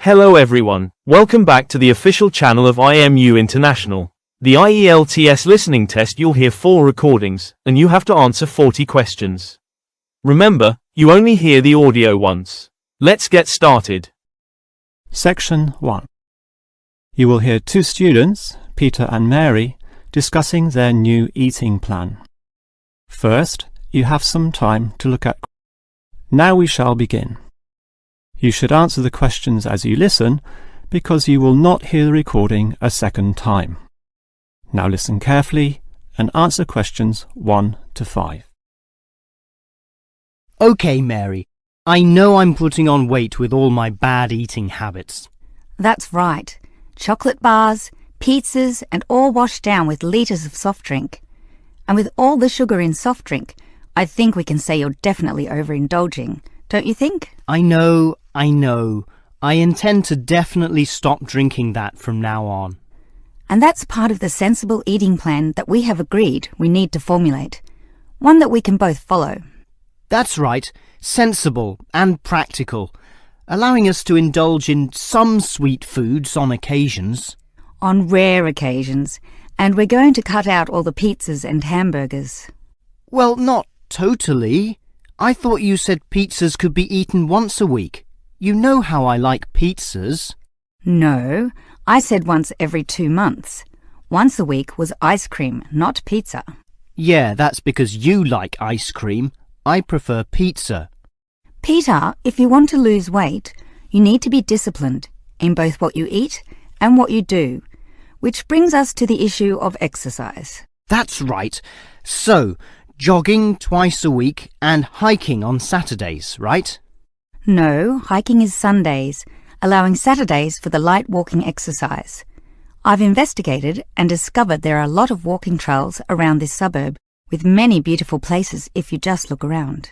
Hello everyone, welcome back to the official channel of IMU International. The IELTS listening test, you'll hear 4 recordings, and you have to answer 40 questions. Remember, you only hear the audio once. Let's get started. Section 1. You will hear 2 students, Peter and Mary, discussing their new eating plan. First, you have some time to look at. Now we shall begin. You should answer the questions as you listen, because you will not hear the recording a second time. Now listen carefully and answer questions 1 to 5. OK, Mary. I know I'm putting on weight with all my bad eating habits. That's right. Chocolate bars, pizzas, and all washed down with litres of soft drink. And with all the sugar in soft drink, I think we can say you're definitely overindulging, don't you think? I know. I intend to definitely stop drinking that from now on. And that's part of the sensible eating plan that we have agreed we need to formulate. One that we can both follow. That's right. Sensible and practical. Allowing us to indulge in some sweet foods on occasions. On rare occasions. And we're going to cut out all the pizzas and hamburgers. Well, not totally. I thought you said pizzas could be eaten once a week. You know how I like pizzas. No, I said once every 2 months. Once a week was ice cream, not pizza. Yeah, that's because you like ice cream. I prefer pizza. Peter, if you want to lose weight, you need to be disciplined in both what you eat and what you do, which brings us to the issue of exercise. That's right. So, jogging twice a week and hiking on Saturdays, right? No, hiking is Sundays, allowing Saturdays for the light walking exercise. I've investigated and discovered there are a lot of walking trails around this suburb, with many beautiful places if you just look around.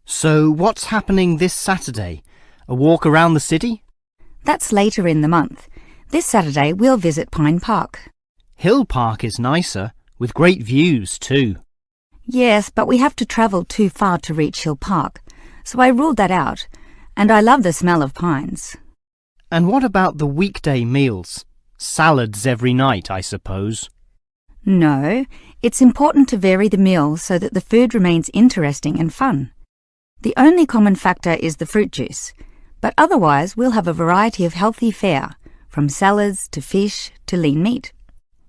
So what's happening this Saturday? A walk around the city? That's later in the month. This Saturday we'll visit Pine Park. Hill Park is nicer, with great views too. Yes, but we have to travel too far to reach Hill Park, so I ruled that out, and I love the smell of pines. And what about the weekday meals? Salads every night, I suppose. No, it's important to vary the meals so that the food remains interesting and fun. The only common factor is the fruit juice, but otherwise we'll have a variety of healthy fare, from salads to fish to lean meat.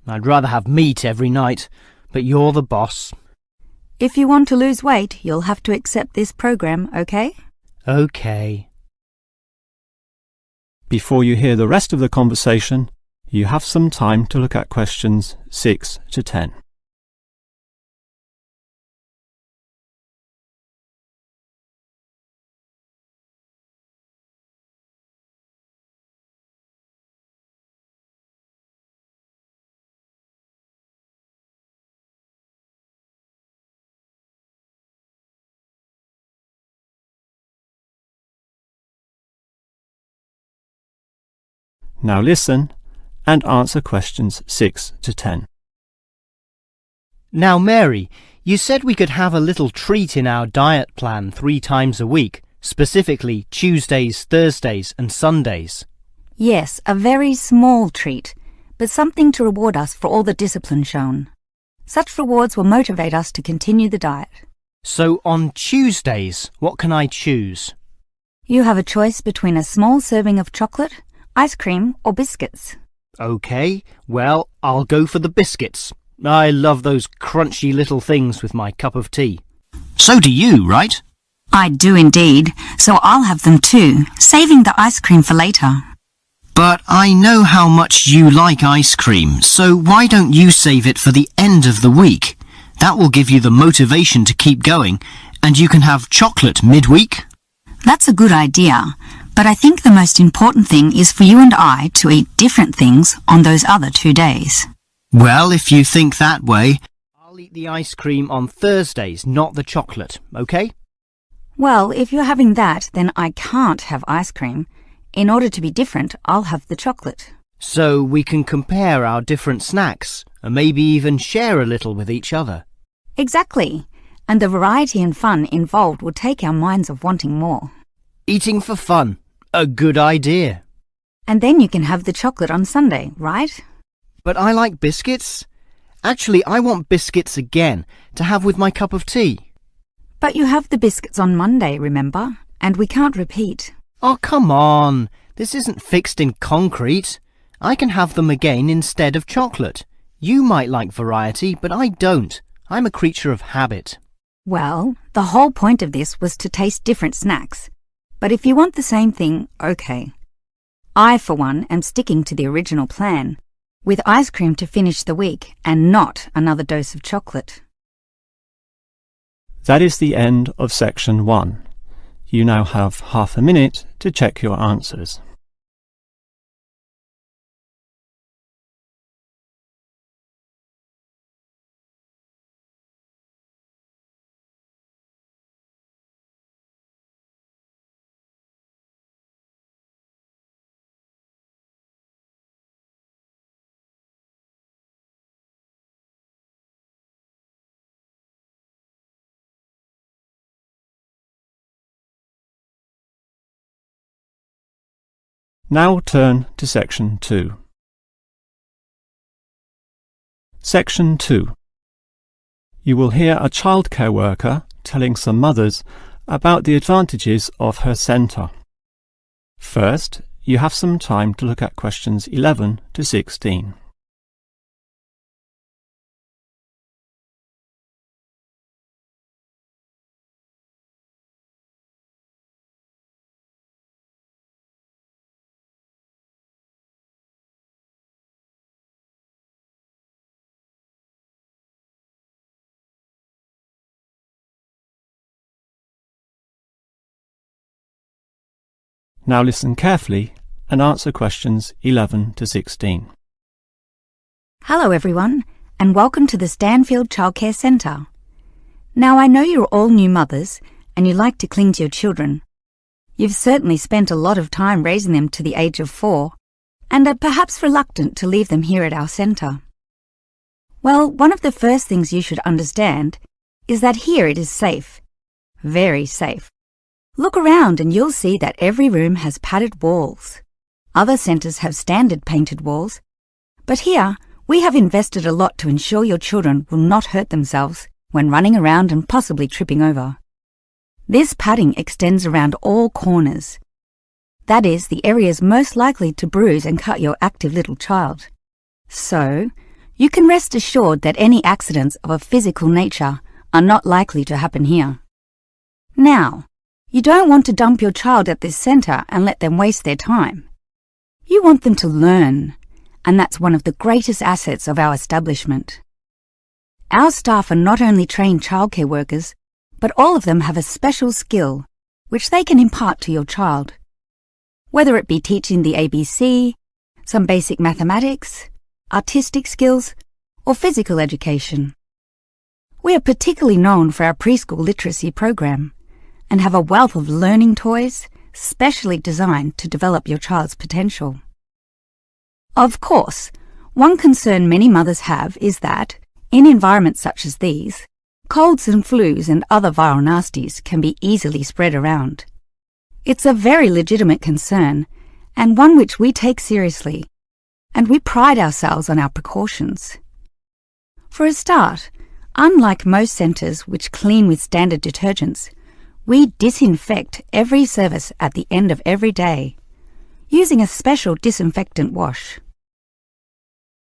I'd rather have meat every night, but you're the boss. If you want to lose weight, you'll have to accept this program, okay? Okay. Before you hear the rest of the conversation, you have some time to look at questions 6 to 10. Now listen and answer questions 6 to 10. Now, Mary, you said we could have a little treat in our diet plan 3 times a week, specifically Tuesdays, Thursdays and Sundays. Yes, a very small treat, but something to reward us for all the discipline shown. Such rewards will motivate us to continue the diet. So on Tuesdays, what can I choose? You have a choice between a small serving of chocolate, ice cream or biscuits. OK, well, I'll go for the biscuits. I love those crunchy little things with my cup of tea. So do you, right? I do indeed, so I'll have them too, saving the ice cream for later. But I know how much you like ice cream, so why don't you save it for the end of the week? That will give you the motivation to keep going, and you can have chocolate midweek. That's a good idea. But I think the most important thing is for you and I to eat different things on those other 2 days. Well, if you think that way, I'll eat the ice cream on Thursdays, not the chocolate, OK? Well, if you're having that, then I can't have ice cream. In order to be different, I'll have the chocolate. So we can compare our different snacks, and maybe even share a little with each other. Exactly. And the variety and fun involved will take our minds off wanting more. Eating for fun. A good idea. And then you can have the chocolate on Sunday, right? But I like biscuits. Actually, I want biscuits again to have with my cup of tea. But you have the biscuits on Monday, remember? And we can't repeat. Oh, come on. This isn't fixed in concrete. I can have them again instead of chocolate. You might like variety, but I don't. I'm a creature of habit. Well, the whole point of this was to taste different snacks. But if you want the same thing, okay. I, for one, am sticking to the original plan, with ice cream to finish the week and not another dose of chocolate. That is the end of section 1. You now have half a minute to check your answers. Now turn to section 2. Section 2. You will hear a childcare worker telling some mothers about the advantages of her centre. First, you have some time to look at questions 11 to 16. Now listen carefully and answer questions 11 to 16. Hello everyone, and welcome to the Stanfield Childcare Centre. Now I know you're all new mothers and you like to cling to your children. You've certainly spent a lot of time raising them to the age of 4 and are perhaps reluctant to leave them here at our centre. Well, one of the first things you should understand is that here it is safe. Very safe. Look around and you'll see that every room has padded walls. Other centres have standard painted walls, but here we have invested a lot to ensure your children will not hurt themselves when running around and possibly tripping over. This padding extends around all corners. That is, the areas most likely to bruise and cut your active little child. So, you can rest assured that any accidents of a physical nature are not likely to happen here. Now, you don't want to dump your child at this centre and let them waste their time. You want them to learn, and that's one of the greatest assets of our establishment. Our staff are not only trained childcare workers, but all of them have a special skill which they can impart to your child. Whether it be teaching the ABC, some basic mathematics, artistic skills, or physical education. We are particularly known for our preschool literacy program, and have a wealth of learning toys specially designed to develop your child's potential. Of course, one concern many mothers have is that, in environments such as these, colds and flus and other viral nasties can be easily spread around. It's a very legitimate concern, and one which we take seriously, and we pride ourselves on our precautions. For a start, unlike most centres which clean with standard detergents, we disinfect every service at the end of every day, using a special disinfectant wash.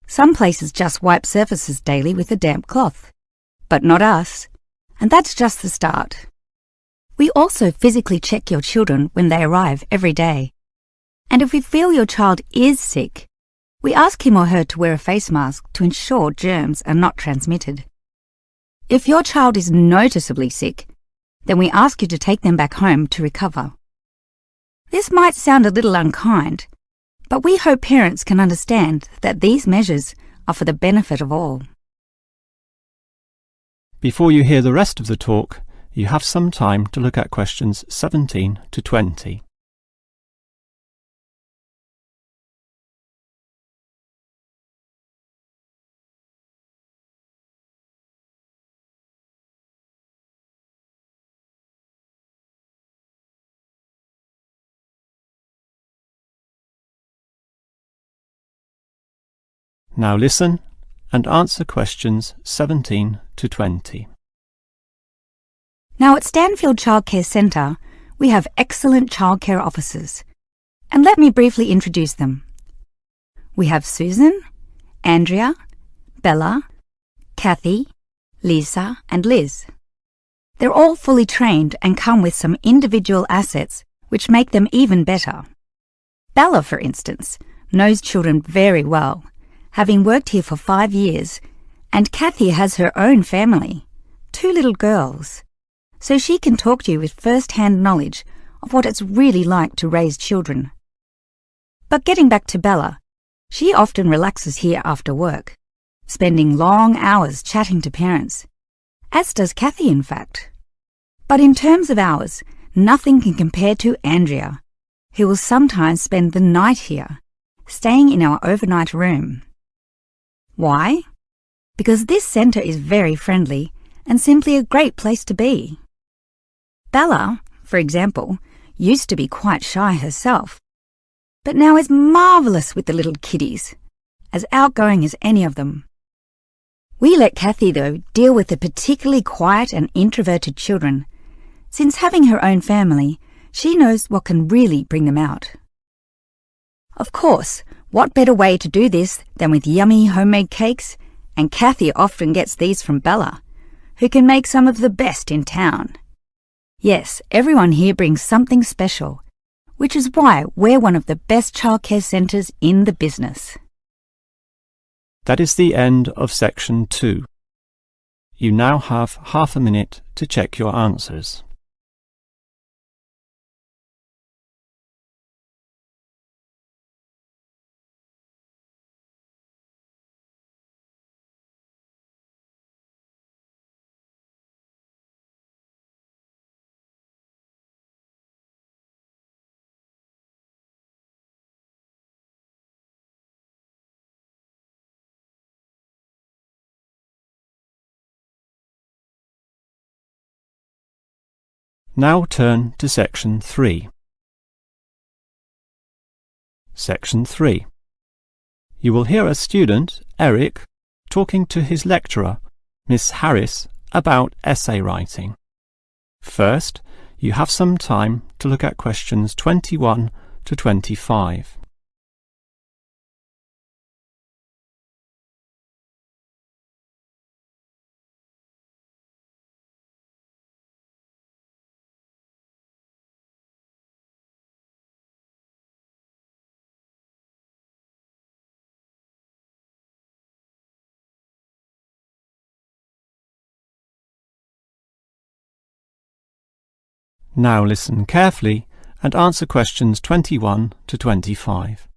Some places just wipe surfaces daily with a damp cloth, but not us, and that's just the start. We also physically check your children when they arrive every day, and if we feel your child is sick, we ask him or her to wear a face mask to ensure germs are not transmitted. If your child is noticeably sick, then we ask you to take them back home to recover. This might sound a little unkind, but we hope parents can understand that these measures are for the benefit of all. Before you hear the rest of the talk, you have some time to look at questions 17 to 20. Now listen and answer questions 17 to 20. Now at Stanfield Childcare Centre, we have excellent childcare officers. And let me briefly introduce them. We have Susan, Andrea, Bella, Kathy, Lisa and Liz. They're all fully trained and come with some individual assets which make them even better. Bella, for instance, knows children very well, having worked here for 5 years, and Kathy has her own family, 2 little girls, so she can talk to you with first-hand knowledge of what it's really like to raise children. But getting back to Bella, she often relaxes here after work, spending long hours chatting to parents, as does Kathy in fact. But in terms of hours, nothing can compare to Andrea, who will sometimes spend the night here, staying in our overnight room. Why? Because this centre is very friendly and simply a great place to be. Bella, for example, used to be quite shy herself, but now is marvellous with the little kiddies, as outgoing as any of them. We let Kathy, though, deal with the particularly quiet and introverted children. Since having her own family, she knows what can really bring them out. Of course, what better way to do this than with yummy homemade cakes, and Kathy often gets these from Bella, who can make some of the best in town. Yes, everyone here brings something special, which is why we're one of the best childcare centres in the business. That is the end of section 2. You now have half a minute to check your answers. Now turn to section 3. Section 3. You will hear a student, Eric, talking to his lecturer, Miss Harris, about essay writing. First, you have some time to look at questions 21 to 25. Now listen carefully and answer questions 21 to 25.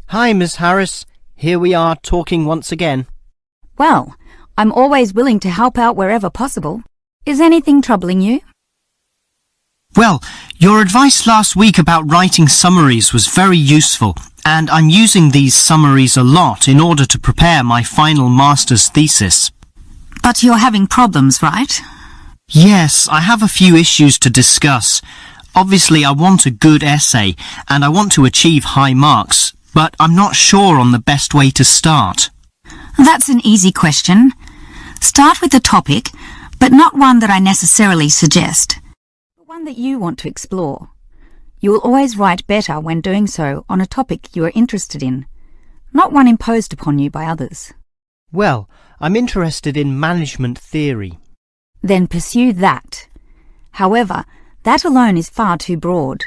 Hi, Miss Harris. Here we are talking once again. Well, I'm always willing to help out wherever possible. Is anything troubling you? Well, your advice last week about writing summaries was very useful, and I'm using these summaries a lot in order to prepare my final master's thesis. But you're having problems, right? Yes, I have a few issues to discuss. Obviously, I want a good essay, and I want to achieve high marks, but I'm not sure on the best way to start. That's an easy question. Start with a topic, but not one that I necessarily suggest. One that you want to explore. You will always write better when doing so on a topic you are interested in, not one imposed upon you by others. Well, I'm interested in management theory. Then pursue that. However, that alone is far too broad.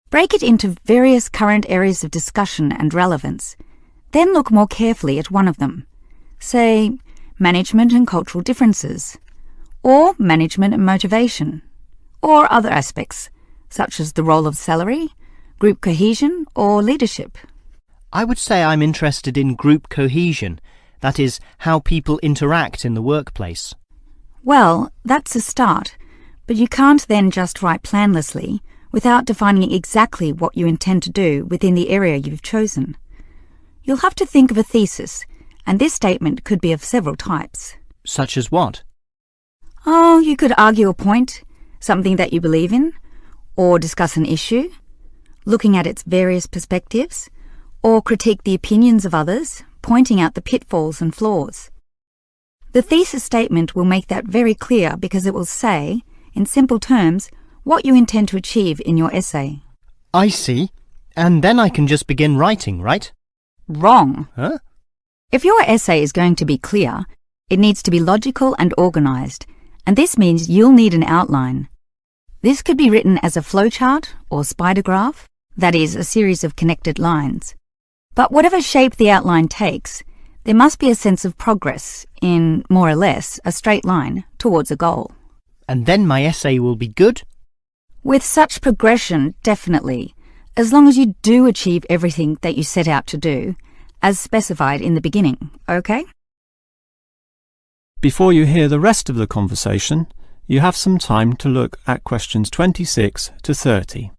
Break it into various current areas of discussion and relevance. Then look more carefully at one of them. Say, management and cultural differences, or management and motivation, or other aspects, such as the role of salary, group cohesion, or leadership. I would say I'm interested in group cohesion, that is, how people interact in the workplace. Well, that's a start, but you can't then just write planlessly without defining exactly what you intend to do within the area you've chosen. You'll have to think of a thesis, and this statement could be of several types. Such as what? Oh, you could argue a point, something that you believe in, or discuss an issue, looking at its various perspectives, or critique the opinions of others, pointing out the pitfalls and flaws. The thesis statement will make that very clear because it will say, in simple terms, what you intend to achieve in your essay. I see. And then I can just begin writing, right? Wrong. Huh? If your essay is going to be clear, it needs to be logical and organised, and this means you'll need an outline. This could be written as a flowchart or spider graph, that is, a series of connected lines. But whatever shape the outline takes, there must be a sense of progress in, more or less, a straight line towards a goal. And then my essay will be good? With such progression, definitely, as long as you do achieve everything that you set out to do, as specified in the beginning, okay? Before you hear the rest of the conversation, you have some time to look at questions 26 to 30.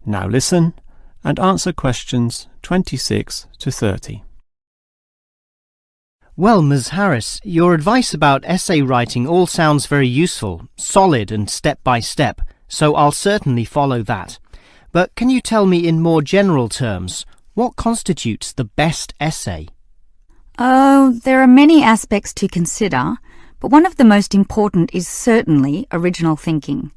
Now listen and answer questions 26 to 30. Well, Ms. Harris, your advice about essay writing all sounds very useful, solid and step by step, so I'll certainly follow that. But can you tell me in more general terms, what constitutes the best essay? Oh, there are many aspects to consider, but one of the most important is certainly original thinking.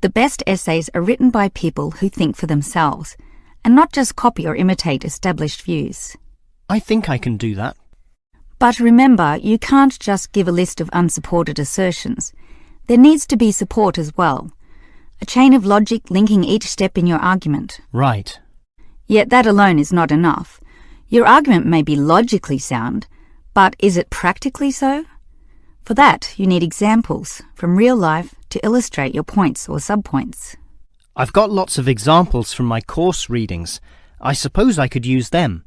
The best essays are written by people who think for themselves, and not just copy or imitate established views. I think I can do that. But remember, you can't just give a list of unsupported assertions. There needs to be support as well. A chain of logic linking each step in your argument. Right. Yet that alone is not enough. Your argument may be logically sound, but is it practically so? For that, you need examples from real life to illustrate your points or subpoints. I've got lots of examples from my course readings. I suppose I could use them.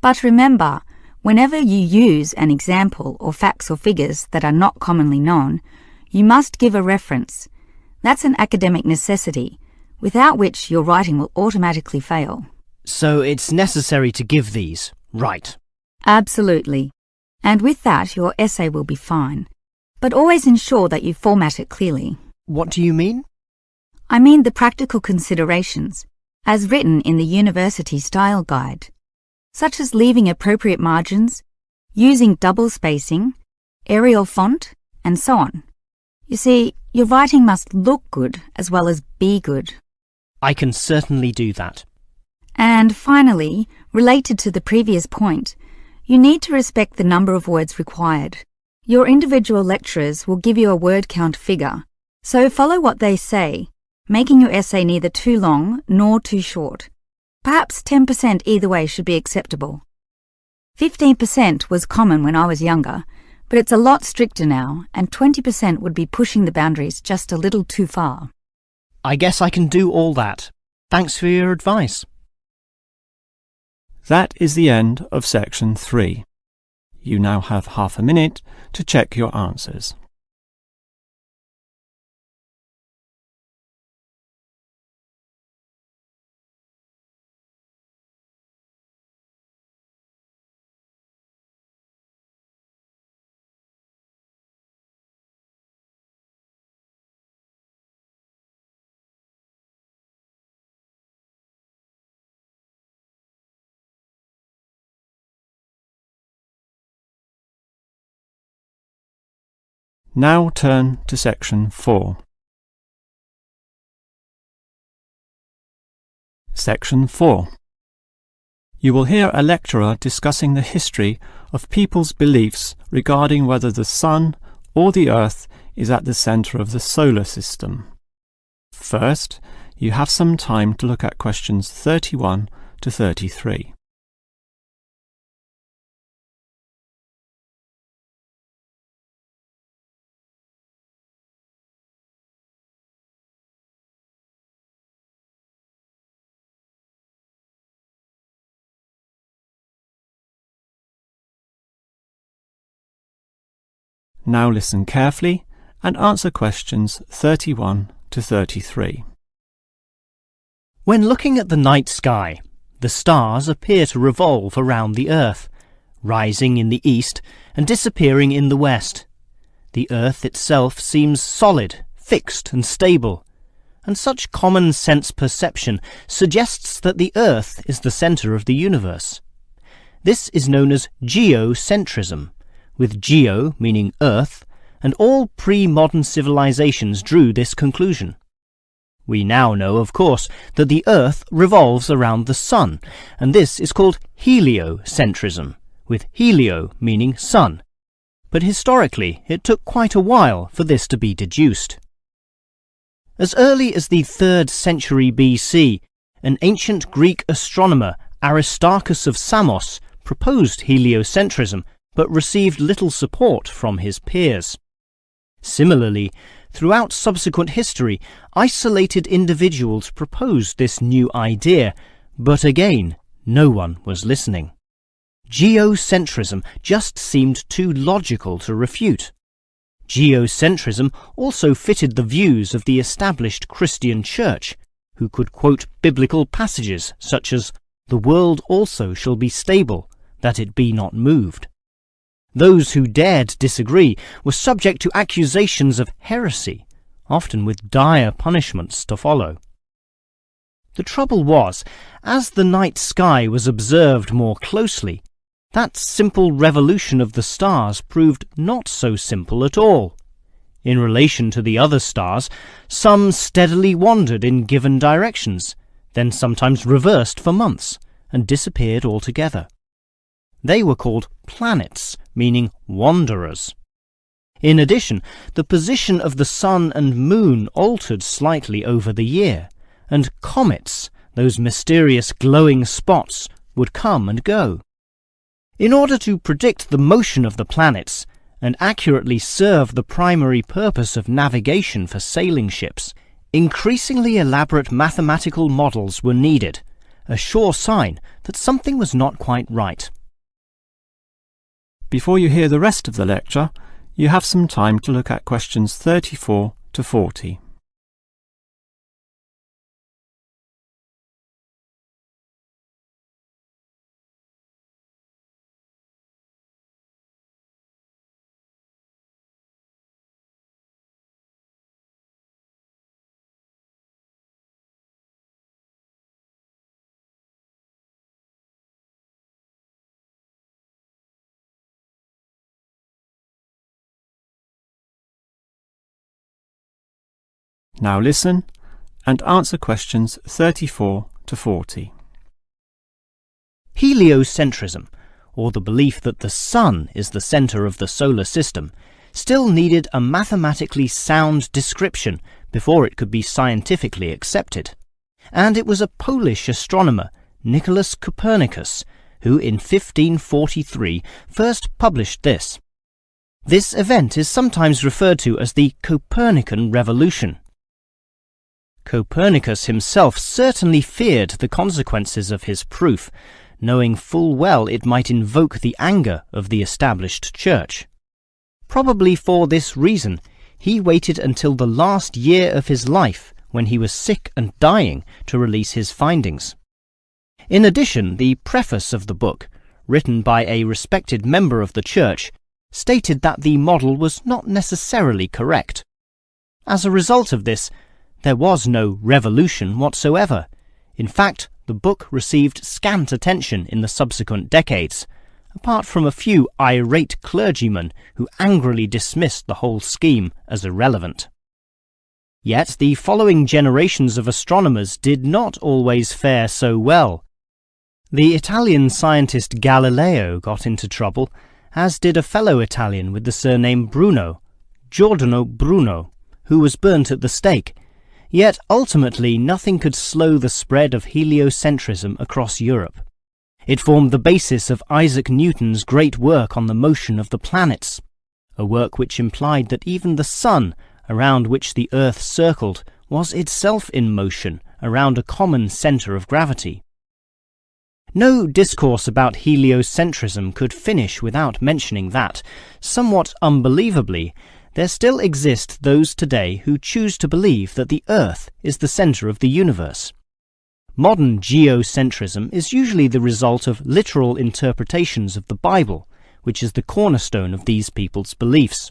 But remember, whenever you use an example or facts or figures that are not commonly known, you must give a reference. That's an academic necessity, without which your writing will automatically fail. So it's necessary to give these, right? Absolutely. And with that, your essay will be fine. But always ensure that you format it clearly. What do you mean? I mean the practical considerations, as written in the University Style Guide, such as leaving appropriate margins, using double spacing, Arial font, and so on. You see, your writing must look good as well as be good. I can certainly do that. And finally, related to the previous point, you need to respect the number of words required. Your individual lecturers will give you a word count figure, so follow what they say, making your essay neither too long nor too short. Perhaps 10% either way should be acceptable. 15% was common when I was younger, but it's a lot stricter now, and 20% would be pushing the boundaries just a little too far. I guess I can do all that. Thanks for your advice. That is the end of section 3. You now have half a minute to check your answers. Now turn to section 4. Section 4. You will hear a lecturer discussing the history of people's beliefs regarding whether the Sun or the Earth is at the centre of the solar system. First, you have some time to look at questions 31 to 33. Now listen carefully and answer questions 31 to 33. When looking at the night sky, the stars appear to revolve around the Earth, rising in the east and disappearing in the west. The Earth itself seems solid, fixed and stable, and such common sense perception suggests that the Earth is the centre of the universe. This is known as geocentrism, with geo meaning Earth, and all pre-modern civilizations drew this conclusion. We now know, of course, that the Earth revolves around the Sun, and this is called heliocentrism, with helio meaning sun. But historically, it took quite a while for this to be deduced. As early as the 3rd century BC, an ancient Greek astronomer, Aristarchus of Samos, proposed heliocentrism, but received little support from his peers. Similarly, throughout subsequent history, isolated individuals proposed this new idea, but again, no one was listening. Geocentrism just seemed too logical to refute. Geocentrism also fitted the views of the established Christian Church, who could quote biblical passages such as, "The world also shall be stable, that it be not moved." Those who dared disagree were subject to accusations of heresy, often with dire punishments to follow. The trouble was, as the night sky was observed more closely, that simple revolution of the stars proved not so simple at all. In relation to the other stars, some steadily wandered in given directions, then sometimes reversed for months, and disappeared altogether. They were called planets, meaning wanderers. In addition, the position of the sun and moon altered slightly over the year, and comets, those mysterious glowing spots, would come and go. In order to predict the motion of the planets and accurately serve the primary purpose of navigation for sailing ships, increasingly elaborate mathematical models were needed, a sure sign that something was not quite right. Before you hear the rest of the lecture, you have some time to look at questions 34 to 40. Now listen and answer questions 34 to 40. Heliocentrism, or the belief that the Sun is the centre of the solar system, still needed a mathematically sound description before it could be scientifically accepted. And it was a Polish astronomer, Nicholas Copernicus, who in 1543 first published this. This event is sometimes referred to as the Copernican Revolution. Copernicus himself certainly feared the consequences of his proof, knowing full well it might invoke the anger of the established church. Probably for this reason, he waited until the last year of his life, when he was sick and dying, to release his findings. In addition, the preface of the book, written by a respected member of the church, stated that the model was not necessarily correct. As a result of this, there was no revolution whatsoever. In fact, the book received scant attention in the subsequent decades, apart from a few irate clergymen who angrily dismissed the whole scheme as irrelevant. Yet the following generations of astronomers did not always fare so well. The Italian scientist Galileo got into trouble, as did a fellow Italian with the surname Bruno, Giordano Bruno, who was burnt at the stake. Yet ultimately nothing could slow the spread of heliocentrism across Europe. It formed the basis of Isaac Newton's great work on the motion of the planets, a work which implied that even the Sun, around which the Earth circled, was itself in motion around a common centre of gravity. No discourse about heliocentrism could finish without mentioning that, somewhat unbelievably, there still exist those today who choose to believe that the Earth is the centre of the universe. Modern geocentrism is usually the result of literal interpretations of the Bible, which is the cornerstone of these people's beliefs.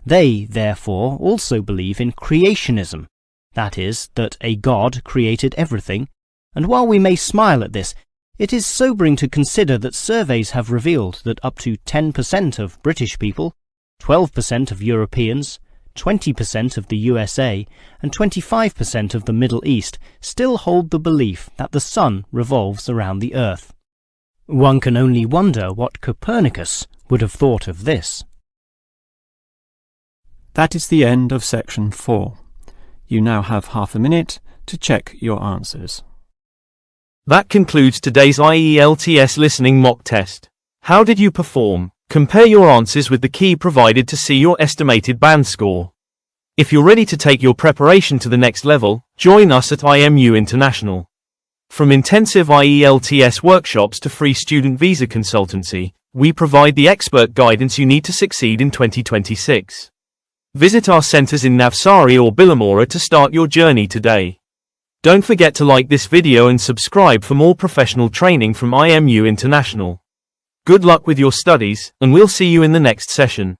They, therefore, also believe in creationism, that is, that a God created everything, and while we may smile at this, it is sobering to consider that surveys have revealed that up to 10% of British people, 12% of Europeans, 20% of the USA, and 25% of the Middle East still hold the belief that the sun revolves around the Earth. One can only wonder what Copernicus would have thought of this. That is the end of section 4. You now have half a minute to check your answers. That concludes today's IELTS listening mock test. How did you perform? Compare your answers with the key provided to see your estimated band score. If you're ready to take your preparation to the next level, join us at IMU International. From intensive IELTS workshops to free student visa consultancy, we provide the expert guidance you need to succeed in 2026. Visit our centers in Navsari or Billamora to start your journey today. Don't forget to like this video and subscribe for more professional training from IMU International. Good luck with your studies, and we'll see you in the next session.